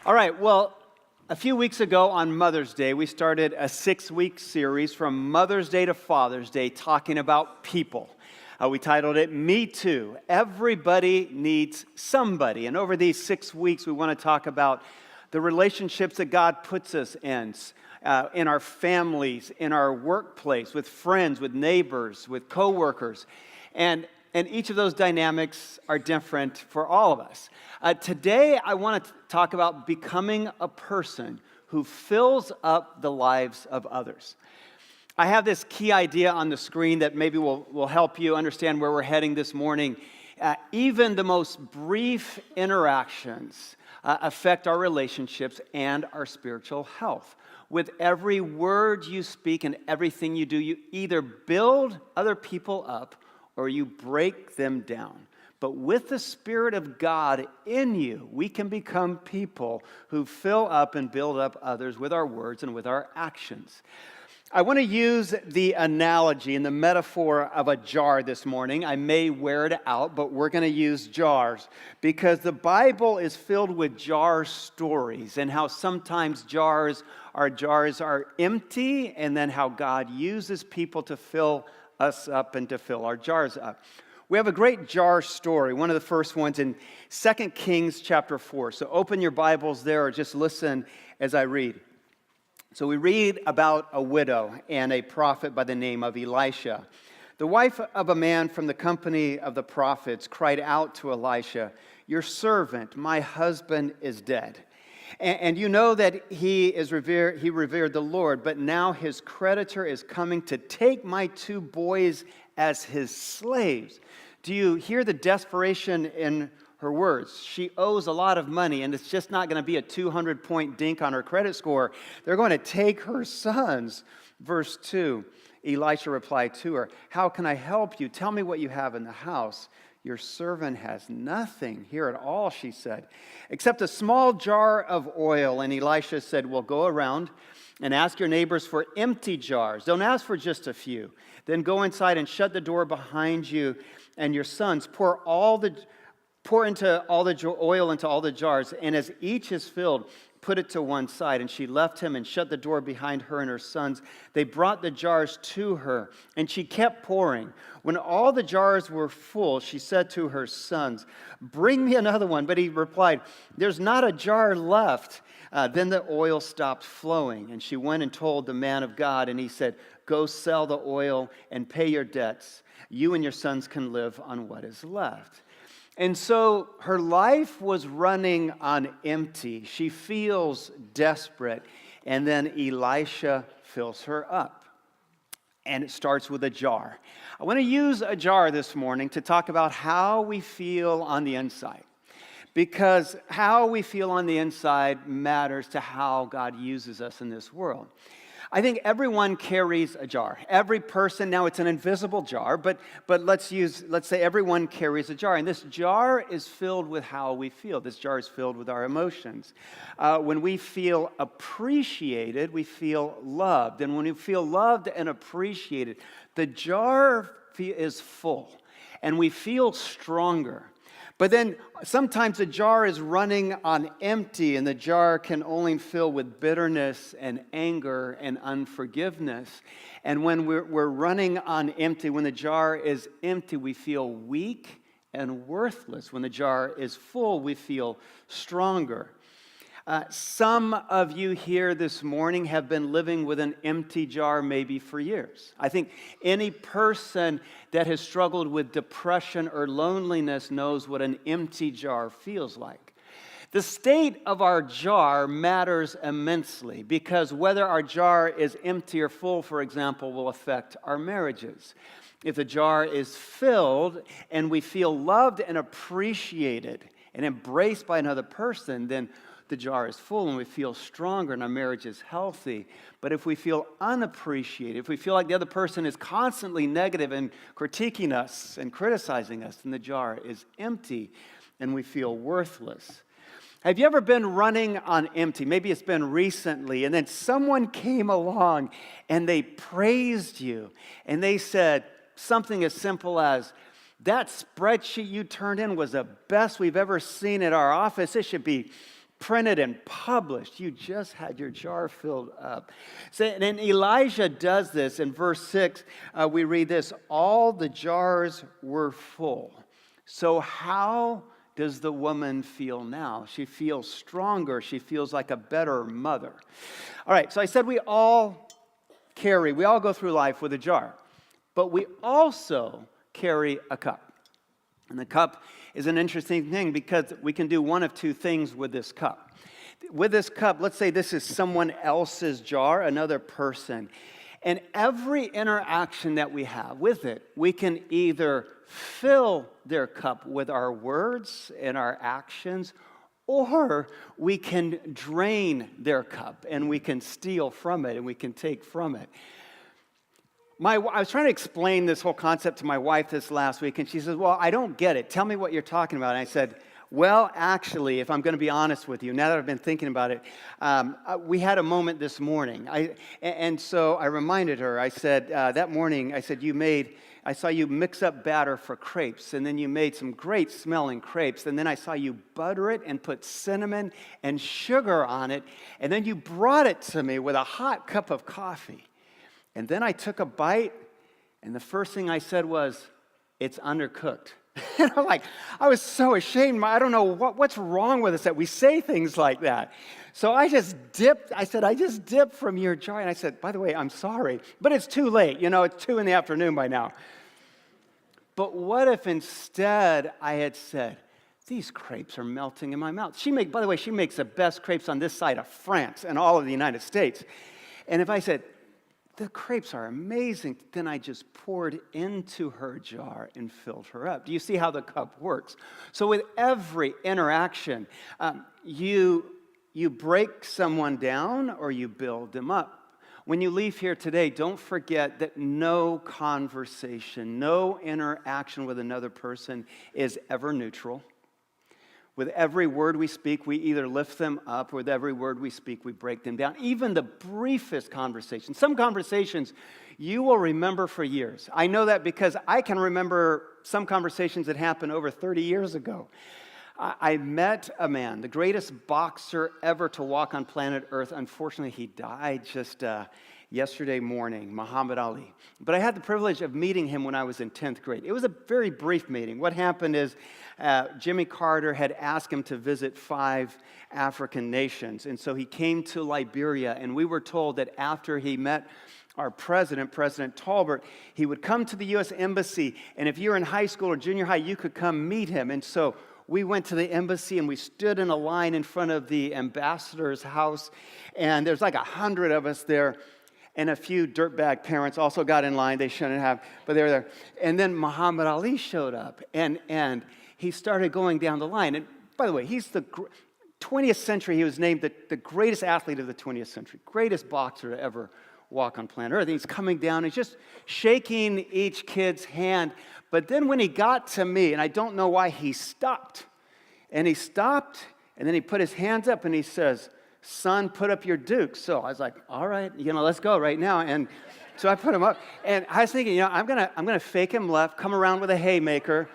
All right, well, a few weeks ago on Mother's Day, we started a 6-week series from Mother's Day to Father's Day talking about people. We titled it, Me Too. Everybody needs somebody. And over these 6 weeks, we want to talk about the relationships that God puts us in our families, in our workplace, with friends, with neighbors, with coworkers. And each of those dynamics are different for all of us. Today, I want to talk about becoming a person who fills up the lives of others. I have this key idea on the screen that maybe will help you understand where we're heading this morning. Even the most brief interactions affect our relationships and our spiritual health. With every word you speak and everything you do, you either build other people up or you break them down. But with the Spirit of God in you, we can become people who fill up and build up others with our words and with our actions. I want to use the analogy and the metaphor of a jar this morning. I may wear it out, but we're going to use jars because the Bible is filled with jar stories and how sometimes jars are empty, and then how God uses people to fill us up and to fill our jars up. We have a great jar story, one of the first ones in 2 Kings chapter 4. So open your Bibles there or just listen as I read. So we read about a widow and a prophet by the name of Elisha. The wife of a man from the company of the prophets cried out to Elisha, "Your servant, my husband, is dead. And you know that he revered the Lord, but now his creditor is coming to take my 2 boys as his slaves." Do you hear the desperation in her words? She owes a lot of money, and it's just not going to be a 200-point dink on her credit score. They're going to take her sons. Verse 2, Elisha replied to her, "How can I help you? Tell me what you have in the house." "Your servant has nothing here at all," she said, "except a small jar of oil." And Elisha said, "Well, go around and ask your neighbors for empty jars. Don't ask for just a few. Then go inside and shut the door behind you and your sons. Pour into all the oil into all the jars, and as each is filled, put it to one side." And she left him and shut the door behind her and her sons. They brought the jars to her, and she kept pouring. When all the jars were full, she said to her sons, "Bring me another one." But he replied, "There's not a jar left." Then the oil stopped flowing, and she went and told the man of God, and he said, "Go sell the oil and pay your debts. You and your sons can live on what is left." And so her life was running on empty. She feels desperate. And then Elisha fills her up. And it starts with a jar. I want to use a jar this morning to talk about how we feel on the inside. Because how we feel on the inside matters to how God uses us in this world. I think everyone carries a jar. Every person, now it's an invisible jar, but let's say everyone carries a jar. And this jar is filled with how we feel. This jar is filled with our emotions. When we feel appreciated, we feel loved. And when we feel loved and appreciated, the jar is full and we feel stronger. But then sometimes the jar is running on empty, and the jar can only fill with bitterness and anger and unforgiveness. And when we're running on empty, when the jar is empty, we feel weak and worthless. When the jar is full, we feel stronger. Some of you here this morning have been living with an empty jar maybe for years. I think any person that has struggled with depression or loneliness knows what an empty jar feels like. The state of our jar matters immensely because whether our jar is empty or full, for example, will affect our marriages. If the jar is filled and we feel loved and appreciated and embraced by another person, then the jar is full and we feel stronger and our marriage is healthy. But if we feel unappreciated, if we feel like the other person is constantly negative and critiquing us and criticizing us, then the jar is empty and we feel worthless. Have you ever been running on empty? Maybe it's been recently, and then someone came along and they praised you and they said something as simple as, "That spreadsheet you turned in was the best we've ever seen at our office. It should be printed and published. You just had your jar filled up. So, and then Elijah does this. In verse 6, we read this, all the jars were full. So how does the woman feel now? She feels stronger. She feels like a better mother. All right, so I said we all go through life with a jar, but we also carry a cup. And the cup is an interesting thing because we can do one of two things with this cup. With this cup, let's say this is someone else's jar, another person. And every interaction that we have with it, we can either fill their cup with our words and our actions, or we can drain their cup and we can steal from it and we can take from it. I was trying to explain this whole concept to my wife this last week, and she says, well, I don't get it. Tell me what you're talking about. And I said, well, actually, if I'm going to be honest with you, now that I've been thinking about it, we had a moment this morning. And so I reminded her, I said, that morning, I said, I saw you mix up batter for crepes, and then you made some great smelling crepes, and then I saw you butter it and put cinnamon and sugar on it, and then you brought it to me with a hot cup of coffee. And then I took a bite, and the first thing I said was, it's undercooked. And I was so ashamed. I don't know what's wrong with us that we say things like that. So I just dipped from your jar. And I said, by the way, I'm sorry, but it's too late. It's 2 p.m. by now. But what if instead I had said, these crepes are melting in my mouth. By the way, she makes the best crepes on this side of France and all of the United States. And if I said, the crepes are amazing, then I just poured into her jar and filled her up. Do you see how the cup works? So with every interaction, you break someone down or you build them up. When you leave here today, don't forget that no conversation, no interaction with another person is ever neutral. With every word we speak, we either lift them up, or with every word we speak, we break them down. Even the briefest conversation. Some conversations you will remember for years. I know that because I can remember some conversations that happened over 30 years ago. I met a man, the greatest boxer ever to walk on planet Earth. Unfortunately, he died just yesterday morning, Muhammad Ali. But I had the privilege of meeting him when I was in 10th grade. It was a very brief meeting. What happened is Jimmy Carter had asked him to visit 5 African nations. And so he came to Liberia, and we were told that after he met our president, President Talbert, he would come to the U.S. Embassy, and if you were in high school or junior high, you could come meet him. And so we went to the embassy and we stood in a line in front of the ambassador's house, and there's like 100 of us there, and a few dirtbag parents also got in line. They shouldn't have, but they were there. And then Muhammad Ali showed up, and he started going down the line. And by the way, he's the 20th century, he was named the greatest athlete of the 20th century, greatest boxer to ever walk on planet Earth. And he's coming down, he's just shaking each kid's hand. But then when he got to me, and I don't know why, he stopped. And he stopped, and then he put his hands up, and he says, son, put up your dukes. So I was like, all right, let's go right now. And so I put him up, and I was thinking, I'm gonna fake him left, come around with a haymaker,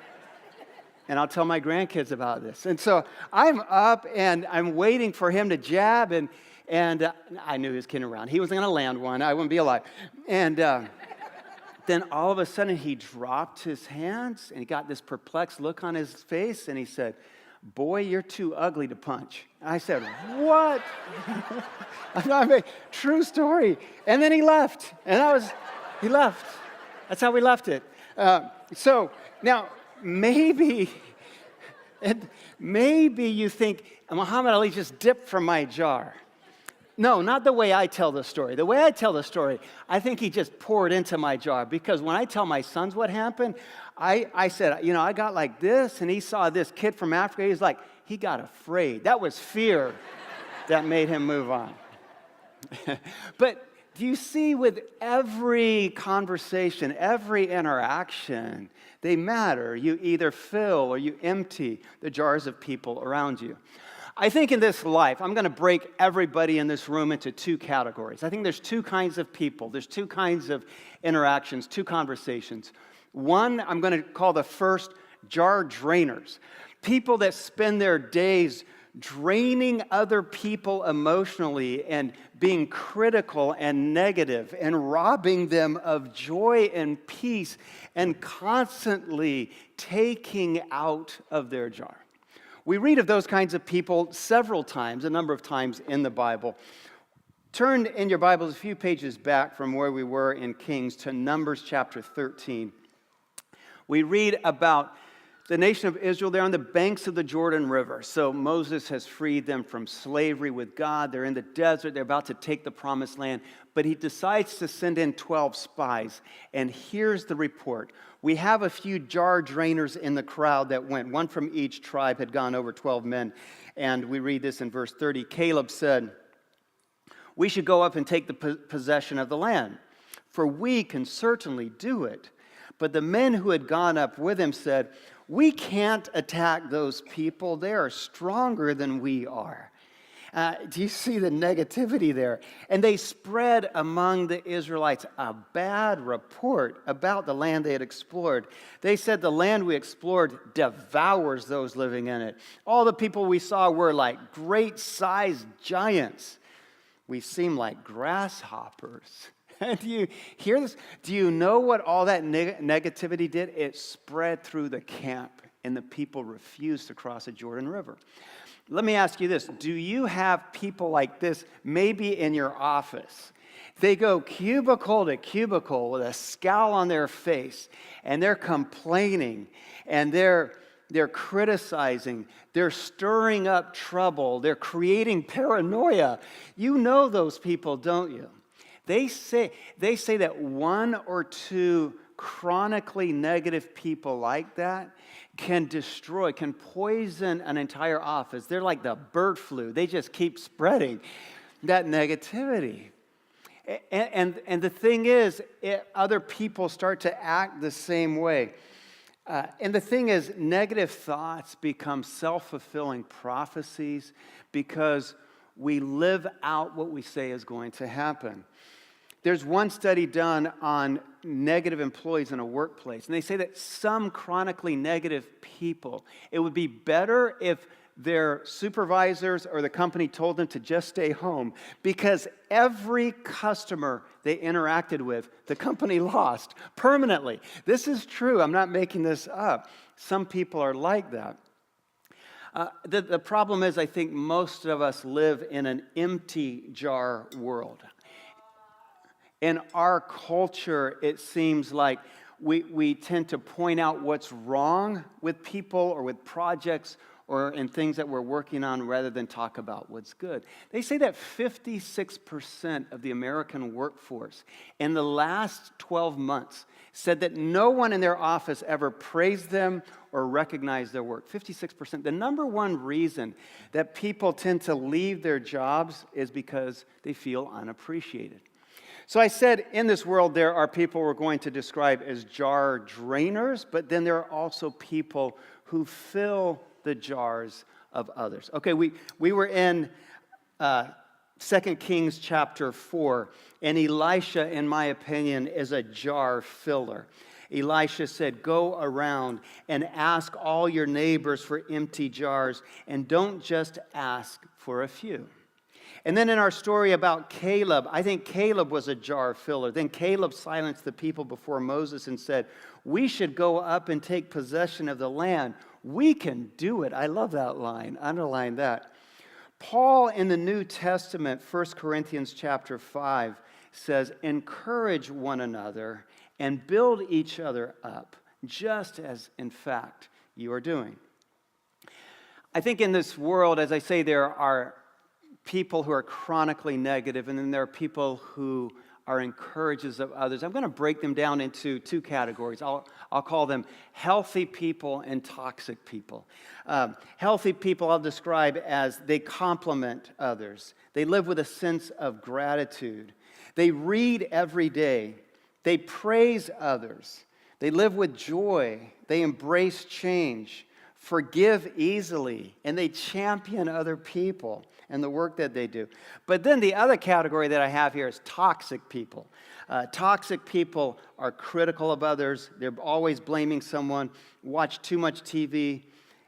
and I'll tell my grandkids about this. And so I'm up, and I'm waiting for him to jab, and I knew he was kidding around. He wasn't going to land one. I wouldn't be alive. And then all of a sudden, he dropped his hands, and he got this perplexed look on his face, and he said, boy, you're too ugly to punch. I said, what? I mean, true story. And then he left. He left. That's how we left it. So now, maybe you think, Muhammad Ali just dipped from my jar. No, not the way I tell the story. The way I tell the story, I think he just poured into my jar, because when I tell my sons what happened, I said, I got like this, and he saw this kid from Africa. He's like, he got afraid. That was fear that made him move on. But do you see, with every conversation, every interaction, they matter. You either fill or you empty the jars of people around you. I think in this life, I'm going to break everybody in this room into 2 categories. I think there's 2 kinds of people. There's 2 kinds of interactions, 2 conversations. One, I'm going to call the first jar drainers. People that spend their days draining other people emotionally and being critical and negative and robbing them of joy and peace and constantly taking out of their jar. We read of those kinds of people several times, a number of times in the Bible. Turn in your Bibles a few pages back from where we were in Kings to Numbers chapter 13. We read about the nation of Israel. They're on the banks of the Jordan River. So Moses has freed them from slavery with God. They're in the desert. They're about to take the promised land. But he decides to send in 12 spies. And here's the report. We have a few jar drainers in the crowd that went. One from each tribe had gone over 12 men. And we read this in verse 30. Caleb said, "We should go up and take the possession of the land, for we can certainly do it." But the men who had gone up with him said, "We can't attack those people. They are stronger than we are." Do you see the negativity there? And they spread among the Israelites a bad report about the land they had explored. They said, "The land we explored devours those living in it. All the people we saw were like great-sized giants. We seem like grasshoppers." Do you hear this? Do you know what all that negativity did? It spread through the camp, and the people refused to cross the Jordan River. Let me ask you this. Do you have people like this maybe in your office? They go cubicle to cubicle with a scowl on their face, and they're complaining, and they're criticizing, they're stirring up trouble, they're creating paranoia. You know those people, don't you? They say that one or two chronically negative people like that can destroy, can poison an entire office. They're like the bird flu. They just keep spreading that negativity. And the thing is, other people start to act the same way. And the thing is, negative thoughts become self-fulfilling prophecies because we live out what we say is going to happen. There's one study done on negative employees in a workplace, and they say that some chronically negative people, it would be better if their supervisors or the company told them to just stay home, because every customer they interacted with, the company lost permanently. This is true. I'm not making this up. Some people are like that. The problem is, I think most of us live in an empty jar world. In our culture, it seems like we tend to point out what's wrong with people or with projects or in things that we're working on rather than talk about what's good. They say that 56% of the American workforce in the last 12 months said that no one in their office ever praised them or recognized their work. 56%. The number one reason that people tend to leave their jobs is because they feel unappreciated. So I said in this world there are people we're going to describe as jar drainers, but then there are also people who fill the jars of others. Okay, we were in 2 Kings chapter 4, and Elisha, in my opinion, is a jar filler. Elisha said, "Go around and ask all your neighbors for empty jars, and don't just ask for a few." And then in our story about Caleb, I think Caleb was a jar filler. Then Caleb silenced the people before Moses and said, "We should go up and take possession of the land. We can do it." I love that line. Underline that. Paul in the New Testament, 1 Corinthians chapter 5, says, "Encourage one another and build each other up, just as, in fact, you are doing." I think in this world, as I say, there are people who are chronically negative, and then there are people who are encouragers of others. I'm going to break them down into two categories. I'll call them healthy people and toxic people. Healthy people I'll describe as they compliment others. They live with a sense of gratitude. They read every day. They praise others. They live with joy. They embrace change, forgive easily, and they champion other people and the work that they do. But then the other category that I have here is toxic people. Toxic people are critical of others. They're always blaming someone, watch too much TV,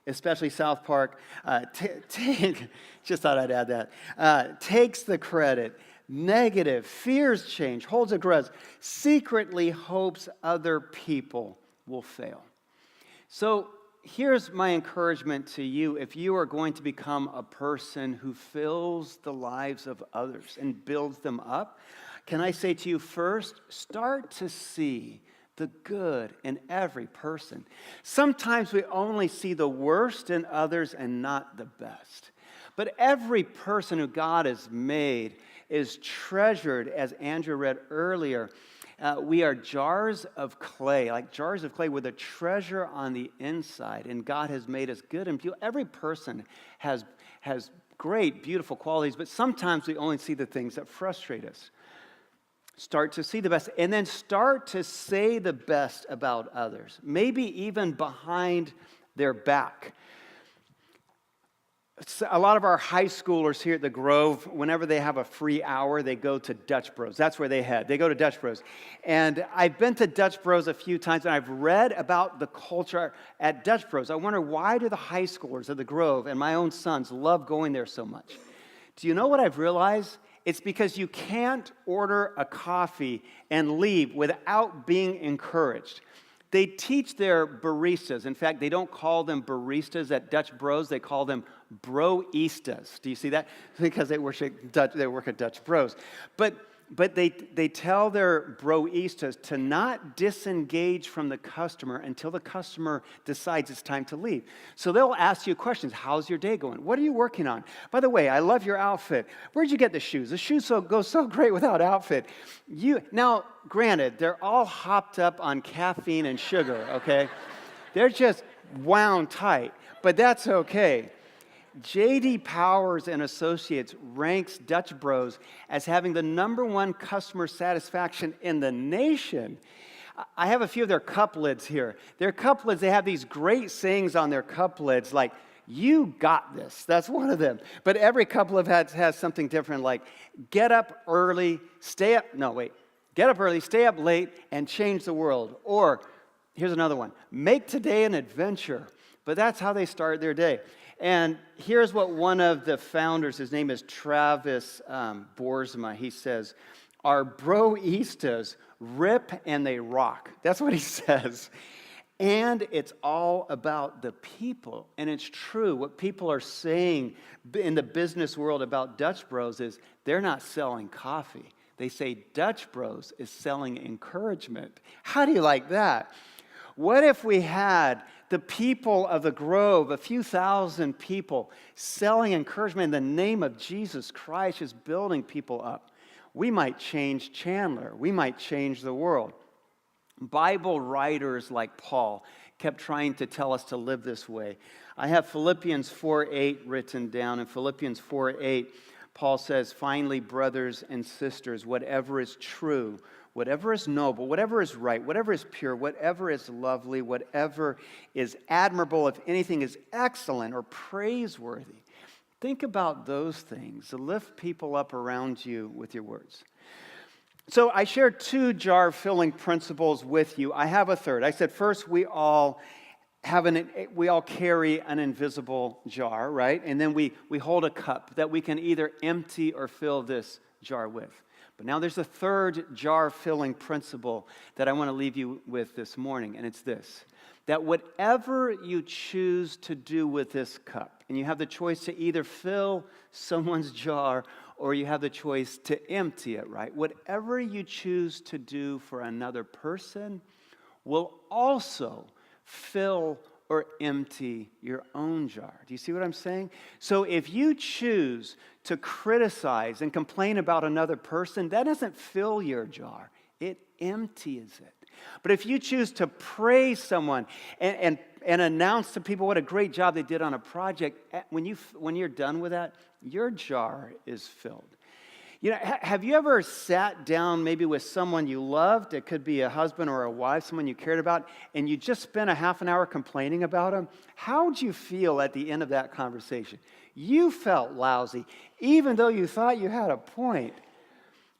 especially South Park, just thought I'd add that, takes the credit, negative, fears change, holds a grudge, secretly hopes other people will fail. So here's my encouragement to you. If you are going to become a person who fills the lives of others and builds them up, can I say to you first, start to see the good in every person. Sometimes we only see the worst in others and not the best. But every person who God has made is treasured, as Andrew read earlier. We are jars of clay, like jars of clay with a treasure on the inside, and God has made us good and beautiful. Every person has great, beautiful qualities, but sometimes we only see the things that frustrate us. Start to see the best, and then start to say the best about others, maybe even behind their back. A lot of our high schoolers here at the Grove, whenever they have a free hour, they go to Dutch Bros. That's where they head. They go to Dutch Bros. And I've been to Dutch Bros a few times, and I've read about the culture at Dutch Bros. I wonder, why do the high schoolers of the Grove and my own sons love going there so much? Do you know what I've realized? It's because you can't order a coffee and leave without being encouraged. They teach their baristas. In fact, they don't call them baristas at Dutch Bros. They call them broistas. Do you see that? Because they work at Dutch Bros. But they tell their broistas to not disengage from the customer until the customer decides it's time to leave. So they'll ask you questions. How's your day going? What are you working on? By the way, I love your outfit. Where'd you get the shoes? The shoes go so great without outfit. Now, granted, they're all hopped up on caffeine and sugar, okay? They're just wound tight, but that's okay. J.D. Powers and Associates ranks Dutch Bros as having the #1 customer satisfaction in the nation. I have a few of their cup lids here. Their cup lids, they have these great sayings on their cup lids like, "You got this." That's one of them. But every cup lid has something different, like, get up early, stay up late, and change the world. Or, here's another one, make today an adventure. But that's how they start their day. And here's what one of the founders, his name is Travis Boersma, he says, "Our broistas rip and they rock." That's what he says. And it's all about the people. And it's true. What people are saying in the business world about Dutch Bros is they're not selling coffee. They say Dutch Bros is selling encouragement. How do you like that? What if we had the people of the Grove, a few thousand people, selling encouragement in the name of Jesus Christ, just building people up? We might change Chandler. We might change the world. Bible writers like Paul kept trying to tell us to live this way. I have Philippians 4:8 written down. In Philippians 4:8, Paul says, "Finally, brothers and sisters, whatever is true, whatever is noble, whatever is right, whatever is pure, whatever is lovely, whatever is admirable, if anything is excellent or praiseworthy, think about those things to lift people up around you with your words." So I shared 2 jar-filling principles with you. I have a third. I said first we all carry an invisible jar, right? And then we hold a cup that we can either empty or fill this jar with. But now there's a third jar-filling principle that I want to leave you with this morning, and it's this: that whatever you choose to do with this cup, and you have the choice to either fill someone's jar or you have the choice to empty it, right? Whatever you choose to do for another person will also fill or empty your own jar. Do you see what I'm saying? So if you choose to criticize and complain about another person, that doesn't fill your jar. It empties it. But if you choose to praise someone and announce to people what a great job they did on a project, when you're done with that, your jar is filled. You know, have you ever sat down maybe with someone you loved? It could be a husband or a wife, someone you cared about, and you just spent a half an hour complaining about them. How'd you feel at the end of that conversation? You felt lousy, even though you thought you had a point.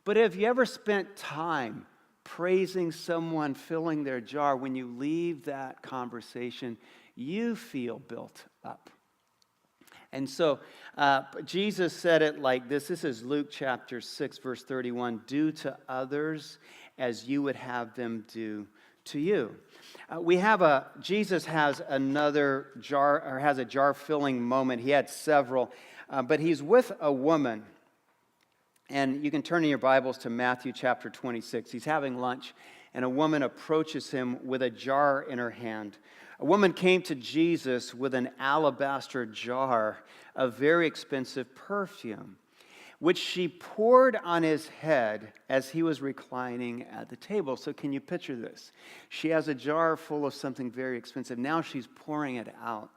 But have you ever spent time praising someone, filling their jar? When you leave that conversation, you feel built up. And so Jesus said it like this. This is Luke chapter 6, verse 31. Do to others as you would have them do to you. Jesus has another jar, or has a jar filling moment. He had several, but he's with a woman. And you can turn in your Bibles to Matthew chapter 26. He's having lunch, and a woman approaches him with a jar in her hand. A woman came to Jesus with an alabaster jar of very expensive perfume, which she poured on his head as he was reclining at the table. So can you picture this? She has a jar full of something very expensive. Now she's pouring it out.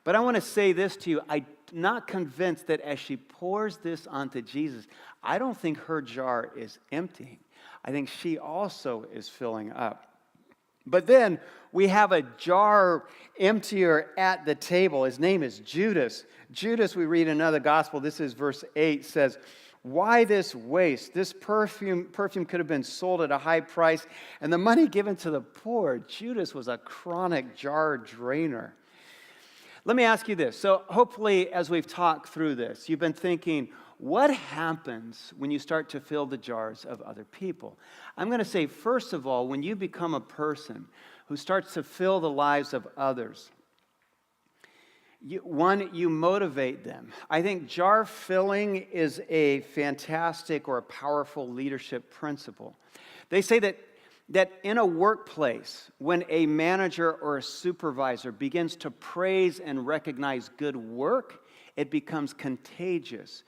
But I want to say this to you. I'm not convinced that as she pours this onto Jesus, I don't think her jar is emptying. I think she also is filling up. But then we have a jar emptier at the table. His name is Judas. Judas, we read in another gospel, this is verse 8, says, why this waste? This perfume could have been sold at a high price and the money given to the poor. Judas was a chronic jar drainer. Let me ask you this. So hopefully as we've talked through this, you've been thinking, what happens when you start to fill the jars of other people? I'm going to say, first of all, when you become a person who starts to fill the lives of others, you motivate them. I think jar filling is a fantastic or a powerful leadership principle. They say that in a workplace, when a manager or a supervisor begins to praise and recognize good work, it becomes contagious.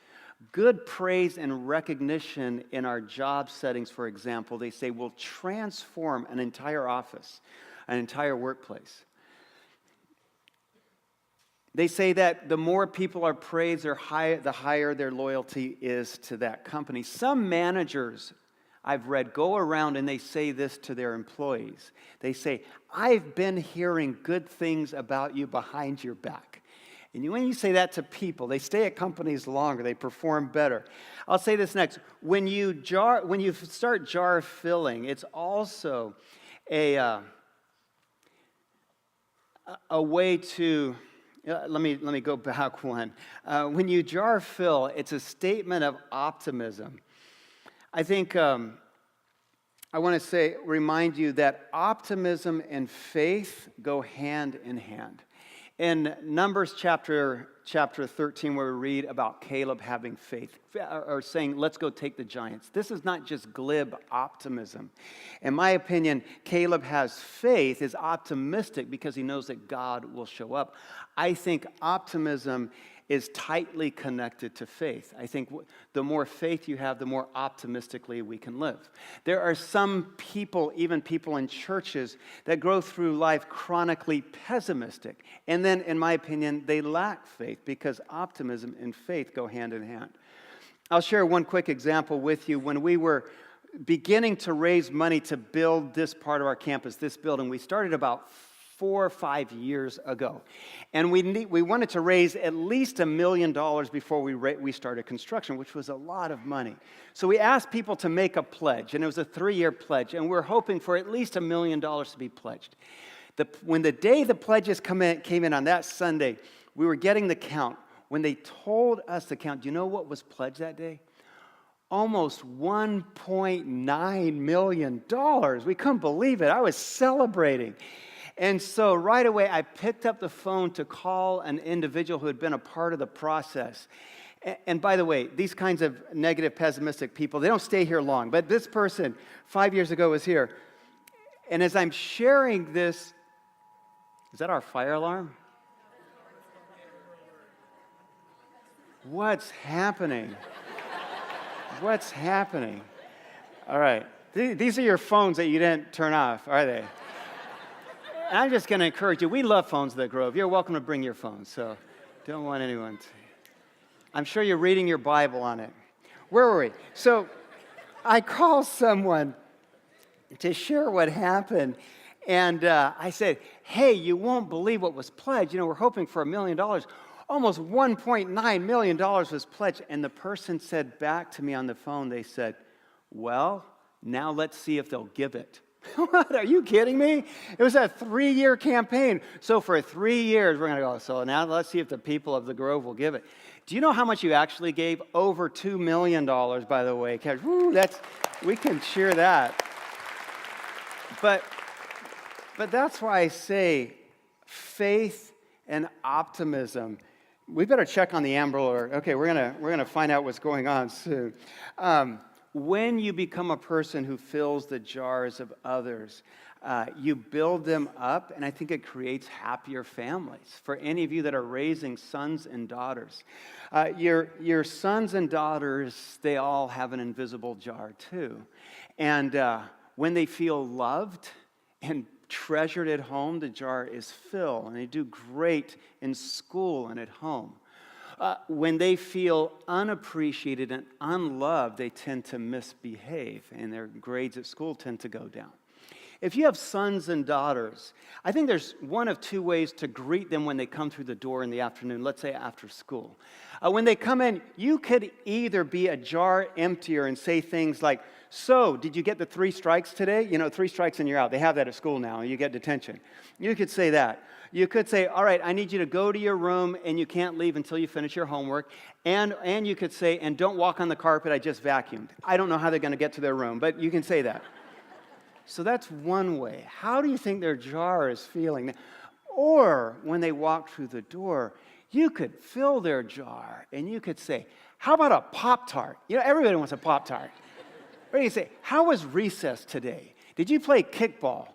Good praise and recognition in our job settings, for example, they say will transform an entire office, an entire workplace. They say that the more people are praised, the higher their loyalty is to that company. Some managers I've read go around and they say this to their employees. They say, I've been hearing good things about you behind your back. And when you say that to people, they stay at companies longer, they perform better. I'll say this next. When you start jar filling, it's also a way to, let me go back one. When you jar fill, it's a statement of optimism. I think I want to remind you that optimism and faith go hand in hand. In Numbers chapter 13, where we read about Caleb having faith, or saying, let's go take the giants. This is not just glib optimism. In my opinion, Caleb has faith, is optimistic because he knows that God will show up. I think optimism is tightly connected to faith. I think the more faith you have, the more optimistically we can live. There are some people, even people in churches, that go through life chronically pessimistic. And then, in my opinion, they lack faith because optimism and faith go hand in hand. I'll share one quick example with you. When we were beginning to raise money to build this part of our campus, this building, we started about 4 or 5 years ago. And we wanted to raise at least $1 million before we started construction, which was a lot of money. So we asked people to make a pledge, and it was a 3-year pledge, and we're hoping for at least $1 million to be pledged. When the day the pledges came in on that Sunday, we were getting the count. When they told us the count, do you know what was pledged that day? Almost $1.9 million. We couldn't believe it. I was celebrating. And so right away, I picked up the phone to call an individual who had been a part of the process. And by the way, these kinds of negative, pessimistic people, they don't stay here long. But this person, 5 years ago, was here. And as I'm sharing this, is that our fire alarm? What's happening? What's happening? All right. These are your phones that you didn't turn off, are they? I'm just going to encourage you. We love phones at the Grove. You're welcome to bring your phones, so don't want anyone to. I'm sure you're reading your Bible on it. Where were we? So I called someone to share what happened, and I said, hey, you won't believe what was pledged. You know, we're hoping for $1 million. Almost $1.9 million was pledged, and the person said back to me on the phone, they said, well, now let's see if they'll give it. What? Are you kidding me? It was a 3-year campaign. So for 3 years, we're going to go, so now let's see if the people of the Grove will give it. Do you know how much you actually gave? Over $2 million, by the way. Woo, we can cheer that. But that's why I say faith and optimism. We better check on the Amber Alert. Okay, we're gonna find out what's going on soon. When you become a person who fills the jars of others, you build them up, and I think it creates happier families. For any of you that are raising sons and daughters, your sons and daughters, they all have an invisible jar too. And when they feel loved and treasured at home, the jar is filled, and they do great in school and at home. When they feel unappreciated and unloved, they tend to misbehave, and their grades at school tend to go down. If you have sons and daughters, I think there's one of two ways to greet them when they come through the door in the afternoon, let's say after school. When they come in, you could either be a jar emptier and say things like, so, did you get the 3 strikes today? You know, 3 strikes and you're out. They have that at school now, and you get detention. You could say that. You could say, all right, I need you to go to your room, and you can't leave until you finish your homework. And you could say, and don't walk on the carpet, I just vacuumed. I don't know how they're going to get to their room, but you can say that. So that's one way. How do you think their jar is feeling? Or when they walk through the door, you could fill their jar, and you could say, how about a Pop-Tart? You know, everybody wants a Pop-Tart. Or you say, how was recess today? Did you play kickball?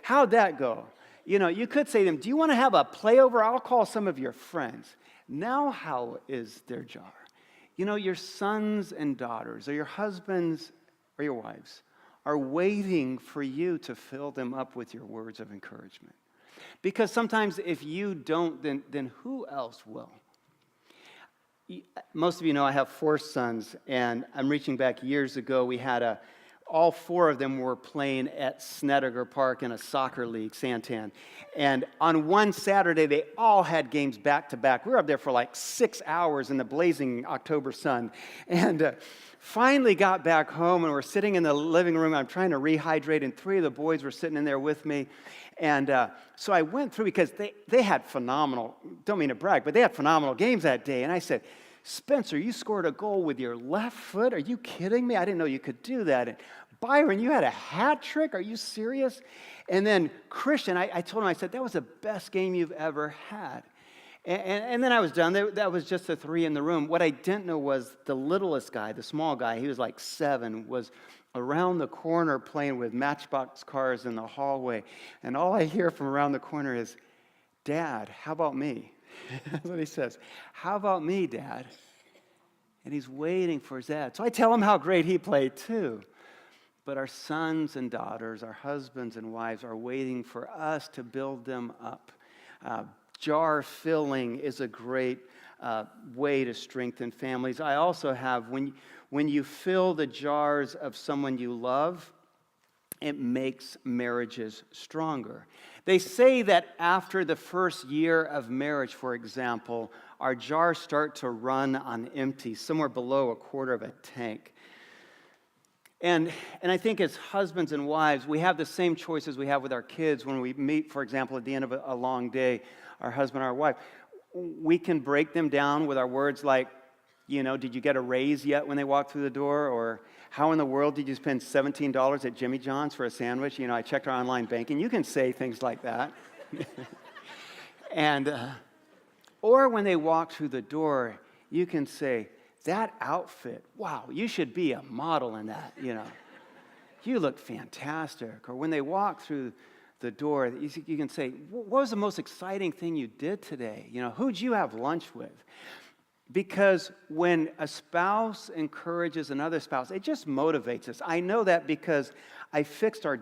How'd that go? You know, you could say to them, do you want to have a playover? I'll call some of your friends. Now how is their jar? You know, your sons and daughters, or your husbands or your wives, are waiting for you to fill them up with your words of encouragement. Because sometimes if you don't, then who else will? Most of you know I have 4 sons, and I'm reaching back years ago. We had all 4 of them were playing at Snedeker Park in a soccer league, Santan. And on one Saturday, they all had games back to back. We were up there for like 6 hours in the blazing October sun. And finally got back home, and we're sitting in the living room. I'm trying to rehydrate, and 3 of the boys were sitting in there with me. And so I went through, because they had phenomenal, don't mean to brag, but they had phenomenal games that day. And I said, Spencer, you scored a goal with your left foot? Are you kidding me? I didn't know you could do that. And Byron, you had a hat trick? Are you serious? And then Christian, I told him, I said, that was the best game you've ever had. And then I was done. That was just the 3 in the room. What I didn't know was the littlest guy, the small guy, he was like 7, was around the corner playing with Matchbox cars in the hallway. And all I hear from around the corner is, Dad, how about me? That's what he says. How about me, Dad? And he's waiting for his dad. So I tell him how great he played too. But our sons and daughters, our husbands and wives are waiting for us to build them up. Jar filling is a great way to strengthen families. I also have, when you fill the jars of someone you love, it makes marriages stronger. They say that after the first year of marriage, for example, our jars start to run on empty, somewhere below a quarter of a tank. And I think as husbands and wives, we have the same choices we have with our kids when we meet, for example, at the end of a long day, our husband or our wife. We can break them down with our words like, you know, did you get a raise yet when they walked through the door? Or how in the world did you spend $17 at Jimmy John's for a sandwich? You know, I checked our online banking. You can say things like that. Or when they walk through the door, you can say, that outfit, wow, you should be a model in that, you know. You look fantastic. Or when they walk through the door, you can say, what was the most exciting thing you did today? You know, who'd you have lunch with? Because when a spouse encourages another spouse, it just motivates us. I know that because I fixed our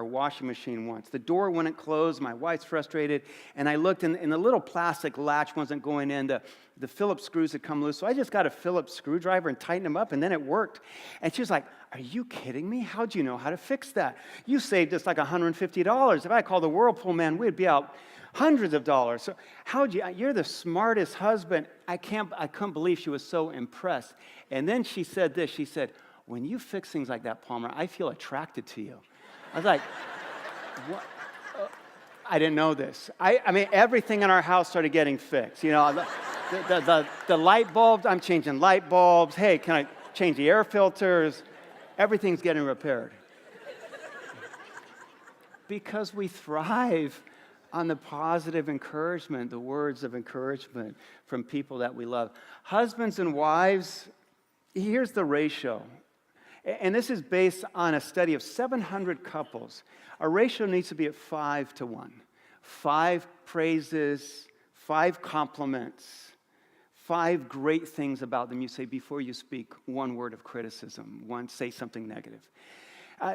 washing machine once. The door wouldn't close. My wife's frustrated. And I looked, and the little plastic latch wasn't going in. The Phillips screws had come loose. So I just got a Phillips screwdriver and tightened them up, and then it worked. And she was like, are you kidding me? How'd you know how to fix that? You saved us like $150. If I called the Whirlpool man, we'd be out hundreds of dollars. So you're the smartest husband. I couldn't believe she was so impressed. And then she said this. She said, when you fix things like that, Palmer, I feel attracted to you. I was like, what? I didn't know this. I mean, everything in our house started getting fixed. You know, the light bulbs, I'm changing light bulbs. Hey, can I change the air filters? Everything's getting repaired. Because we thrive on the positive encouragement, the words of encouragement from people that we love. Husbands and wives, here's the ratio. And this is based on a study of 700 couples. Our ratio needs to be at 5-1. 5 praises, 5 compliments, 5 great things about them you say before you speak 1 word of criticism, say something negative.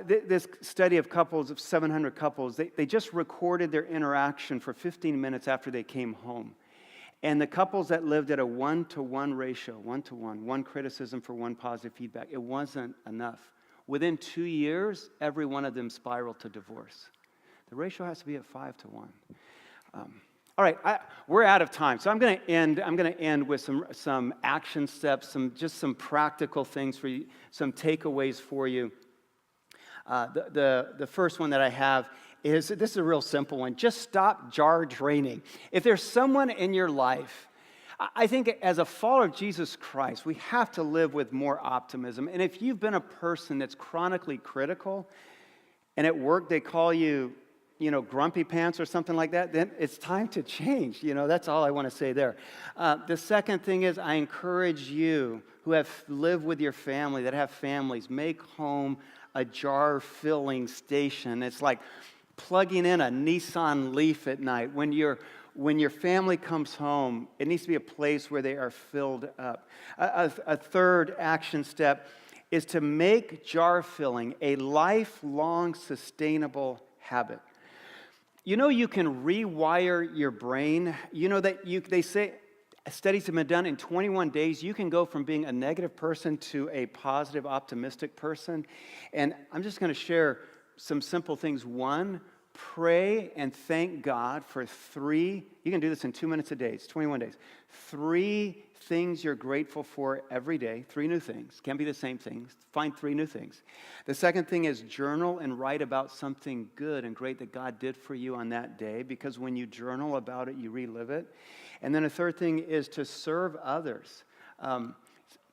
This study of couples, of 700 couples, they just recorded their interaction for 15 minutes after they came home. And the couples that lived at a 1-to-1 ratio, 1-to-1, 1 criticism for 1 positive feedback, it wasn't enough. Within 2 years, every one of them spiraled to divorce. The ratio has to be at 5-to-1. All right, we're out of time, so I'm going to end with some action steps, some practical things for you, some takeaways for you. The first one that I have is, this is a real simple one. Just stop jar draining. If there's someone in your life, I think as a follower of Jesus Christ, we have to live with more optimism. And if you've been a person that's chronically critical, and at work they call you, grumpy pants or something like that, then it's time to change. That's all I want to say there. The second thing is, I encourage you who have lived with your family, that have families, make home a jar-filling station. It's like plugging in a Nissan Leaf at night. When your family comes home, it needs to be a place where they are filled up. A third action step is to make jar filling a lifelong sustainable habit. You can rewire your brain. They say studies have been done in 21 days. You can go from being a negative person to a positive, optimistic person. And I'm just going to share some simple things. 1, pray and thank God for 3. You can do this in 2 minutes a day. It's 21 days. 3 things you're grateful for every day. 3 new things. Can't be the same things. Find 3 new things. The second thing is journal and write about something good and great that God did for you on that day, because when you journal about it, you relive it. And then a third thing is to serve others.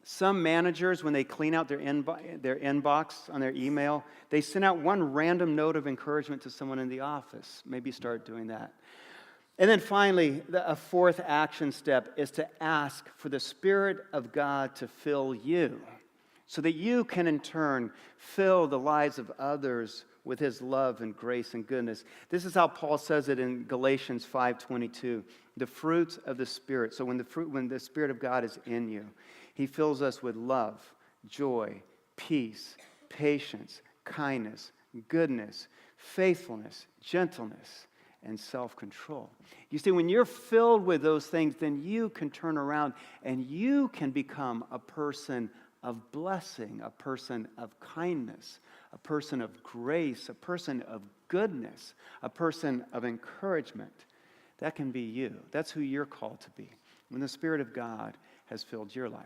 Some managers, when they clean out their inbox on their email, they send out 1 random note of encouragement to someone in the office. Maybe start doing that. And then finally, a 4th action step is to ask for the Spirit of God to fill you, so that you can in turn fill the lives of others with His love and grace and goodness. This is how Paul says it in Galatians 5:22. The fruits of the Spirit. So when the Spirit of God is in you, He fills us with love, joy, peace, patience, kindness, goodness, faithfulness, gentleness, and self-control. You see, when you're filled with those things, then you can turn around and you can become a person of blessing, a person of kindness, a person of grace, a person of goodness, a person of encouragement. That can be you. That's who you're called to be when the Spirit of God has filled your life.